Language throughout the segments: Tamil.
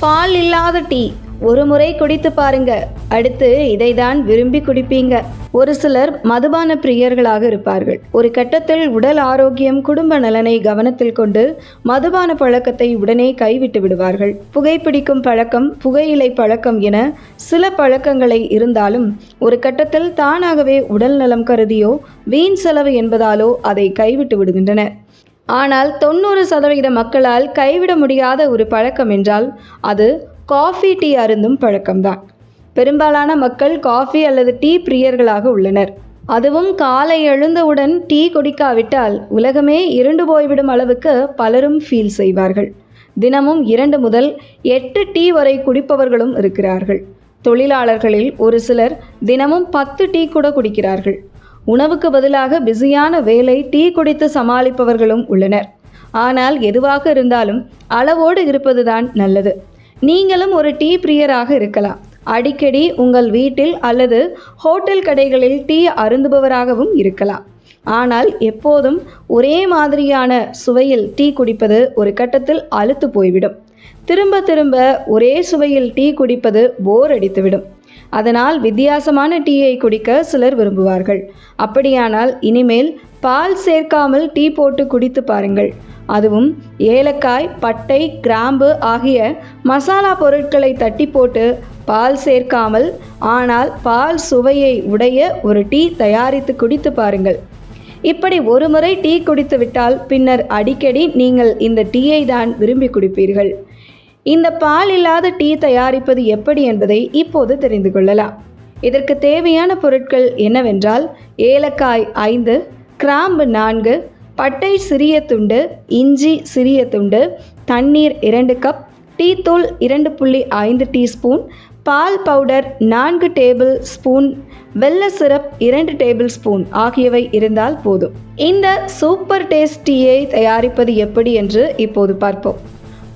பால் இல்லாத டீ ஒரு முறை குடித்து பாருங்க, அடுத்து இதைதான் விரும்பி குடிப்பீங்க. ஒரு சிலர் மதுபான பிரியர்களாக இருப்பார்கள். ஒரு கட்டத்தில் உடல் ஆரோக்கியம், குடும்ப நலனை கவனத்தில் கொண்டு மதுபான பழக்கத்தை உடனே கைவிட்டு விடுவார்கள். புகைப்பிடிக்கும் பழக்கம், புகையிலை பழக்கம் என சில பழக்கங்களை இருந்தாலும் ஒரு கட்டத்தில் தானாகவே உடல் நலம் கருதியோ வீண் செலவு என்பதாலோ அதை கைவிட்டு விடுகின்றனர். ஆனால் 90% மக்களால் கைவிட முடியாத ஒரு பழக்கம் என்றால் அது காஃபி, டீ அருந்தும் பழக்கம்தான். பெரும்பாலான மக்கள் காஃபி அல்லது டீ பிரியர்களாக உள்ளனர். அதுவும் காலை எழுந்தவுடன் டீ குடிக்காவிட்டால் உலகமே இருண்டு போய்விடும் அளவுக்கு பலரும் ஃபீல் செய்வார்கள். தினமும் 2 முதல் 8 டீ வரை குடிப்பவர்களும் இருக்கிறார்கள். தொழிலாளர்களில் ஒரு சிலர் தினமும் 10 டீ கூட குடிக்கிறார்கள். உணவுக்கு பதிலாக பிஸியான வேலை டீ குடித்து சமாளிப்பவர்களும் உள்ளனர். ஆனால் எதுவாக இருந்தாலும் அளவோடு இருப்பதுதான் நல்லது. நீங்களும் ஒரு டீ பிரியராக இருக்கலாம். அடிக்கடி உங்கள் வீட்டில் அல்லது ஹோட்டல் கடைகளில் டீ அருந்துபவராகவும் இருக்கலாம். ஆனால் எப்போதும் ஒரே மாதிரியான சுவையில் டீ குடிப்பது ஒரு கட்டத்தில் அலுத்து போய்விடும். திரும்ப திரும்ப ஒரே சுவையில் டீ குடிப்பது போர் அடித்துவிடும். அதனால் வித்தியாசமான டீயை குடிக்க சிலர் விரும்புவார்கள். அப்படியானால் இனிமேல் பால் சேர்க்காமல் டீ போட்டு குடித்து பாருங்கள். அதுவும் ஏலக்காய், பட்டை, கிராம்பு ஆகிய மசாலா பொருட்களை தட்டி போட்டு பால் சேர்க்காமல், ஆனால் பால் சுவையை உடைய ஒரு டீ தயாரித்து குடித்து பாருங்கள். இப்படி ஒரு முறை டீ குடித்து விட்டால் பின்னர் அடிக்கடி நீங்கள் இந்த டீயை தான் விரும்பி குடிப்பீர்கள். இந்த பால் இல்லாத டீ தயாரிப்பது எப்படி என்பதை இப்போது தெரிந்து கொள்ளலாம். இதற்கு தேவையான பொருட்கள் என்னவென்றால் ஏலக்காய் 5, கிராம்பு 4, பட்டை சிறிய துண்டு, இஞ்சி சிறிய துண்டு, தண்ணீர் 2 கப், டீத்தூள் 2.5 டீஸ்பூன், பால் பவுடர் 4 டேபிள் ஸ்பூன், வெல்ல சிரப் 2 டேபிள் ஸ்பூன் ஆகியவை இருந்தால் போதும். இந்த சூப்பர் டேஸ்ட் டீயை தயாரிப்பது எப்படி என்று இப்போது பார்ப்போம்.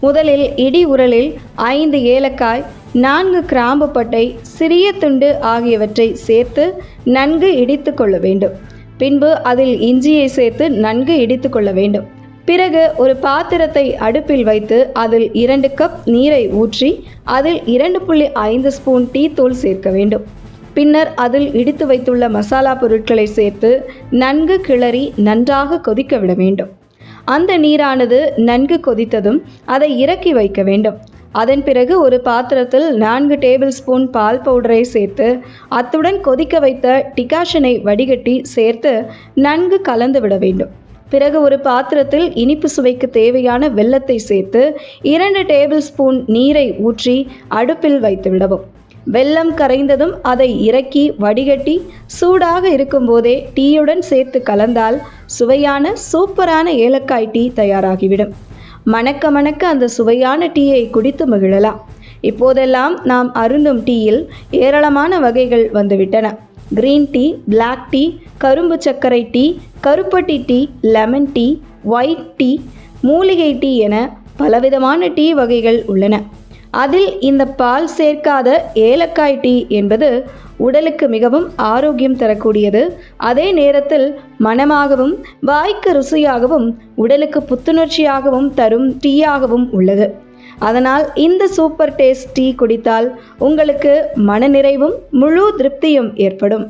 முதலில் இடி உரலில் 5 ஏலக்காய், 4 கிராம்பு பட்டை, சிறிய துண்டு ஆகியவற்றை சேர்த்து நன்கு இடித்து கொள்ள வேண்டும். பின்பு அதில் இஞ்சியை சேர்த்து நன்கு இடித்து கொள்ள வேண்டும். பிறகு ஒரு பாத்திரத்தை அடுப்பில் வைத்து அதில் 2 கப் நீரை ஊற்றி அதில் 2.5 ஸ்பூன் டீ தூள் சேர்க்க வேண்டும். பின்னர் அதில் இடித்து வைத்துள்ள மசாலா பொருட்களை சேர்த்து நன்கு கிளறி நன்றாக கொதிக்க விட வேண்டும். அந்த நீரானது நன்கு கொதித்ததும் அதை இறக்கி வைக்க வேண்டும். அதன் பிறகு ஒரு பாத்திரத்தில் 4 டேபிள் ஸ்பூன் பால் பவுடரை சேர்த்து அத்துடன் கொதிக்க வைத்த டிகாஷனை வடிகட்டி சேர்த்து நன்கு கலந்து விட வேண்டும். பிறகு ஒரு பாத்திரத்தில் இனிப்பு சுவைக்கு தேவையான வெல்லத்தை சேர்த்து 2 டேபிள் ஸ்பூன் நீரை ஊற்றி அடுப்பில் வைத்து விடவும். வெல்லம் கரைந்ததும் அதை இறக்கி வடிகட்டி சூடாக இருக்கும்போதே டீயுடன் சேர்த்து கலந்தால் சுவையான சூப்பரான ஏலக்காய் டீ தயாராகிவிடும். மணக்க மணக்க அந்த சுவையான டீயை குடித்து மகிழலாம். இப்போதெல்லாம் நாம் அருந்தும் டீயில் ஏராளமான வகைகள் வந்துவிட்டன. கிரீன் டீ, பிளாக் டீ, கரும்பு சர்க்கரை டீ, கருப்பட்டி tea, lemon tea, white tea, மூலிகை டீ என பலவிதமான டீ வகைகள் உள்ளன. அதில் இந்த பால் சேர்க்காத ஏலக்காய் டீ என்பது உடலுக்கு மிகவும் ஆரோக்கியம் தரக்கூடியது. அதே நேரத்தில் மணமாகவும் வாய்க்கு ருசியாகவும் உடலுக்கு புத்துணர்ச்சியாகவும் தரும் டீயாகவும் உள்ளது. அதனால் இந்த சூப்பர் டேஸ்ட் டீ குடித்தால் உங்களுக்கு மனநிறைவும் முழு திருப்தியும் ஏற்படும்.